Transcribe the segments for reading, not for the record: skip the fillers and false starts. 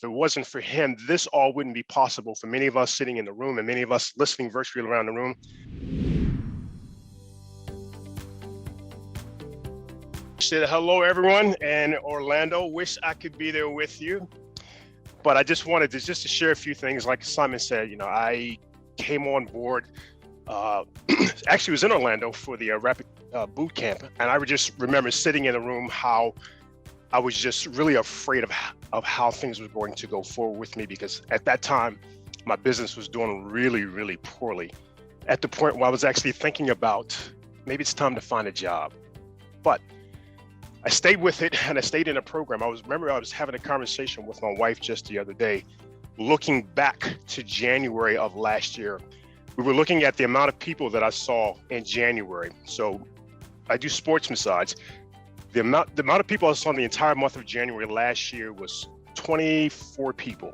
if it wasn't for him, this all wouldn't be possible for many of us sitting in the room and many of us listening virtually around the room. Said hello, everyone, and Orlando. Wish I could be there with you, but I just wanted to share a few things. Like Simon said, I came on board. Actually, was in Orlando for the Rapid Boot Camp, and I would just remember sitting in the room how I was just really afraid of how things were going to go forward with me, because at that time my business was doing really, really poorly, at the point where I was actually thinking about maybe it's time to find a job. But I stayed with it, and I stayed in a program. I was having a conversation with my wife just the other day, looking back to January of last year. We were looking at the amount of people that I saw in January. So I do sports massage. The amount of people I saw in the entire month of January last year was 24 people.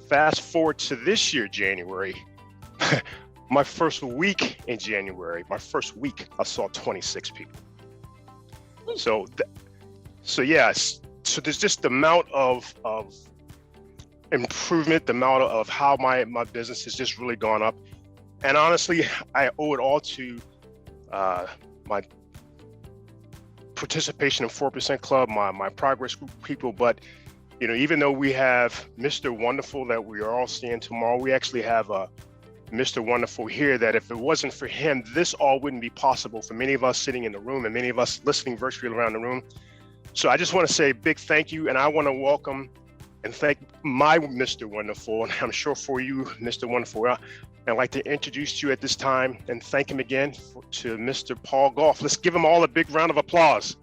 Fast forward to this year, January, my first week in January, I saw 26 people. So yes, so there's just the amount of improvement, the amount of how my business has just really gone up. And honestly, I owe it all to my participation in 4% Club, my progress group people. But even though we have Mr. Wonderful that we are all seeing tomorrow, we actually have a Mr. Wonderful here that if it wasn't for him, this all wouldn't be possible for many of us sitting in the room and many of us listening virtually around the room. So I just want to say a big thank you, and I want to welcome and thank my Mr. Wonderful, and I'm sure for you, Mr. Wonderful, I'd like to introduce you at this time and thank him again to Mr. Paul Gough. Let's give him all a big round of applause.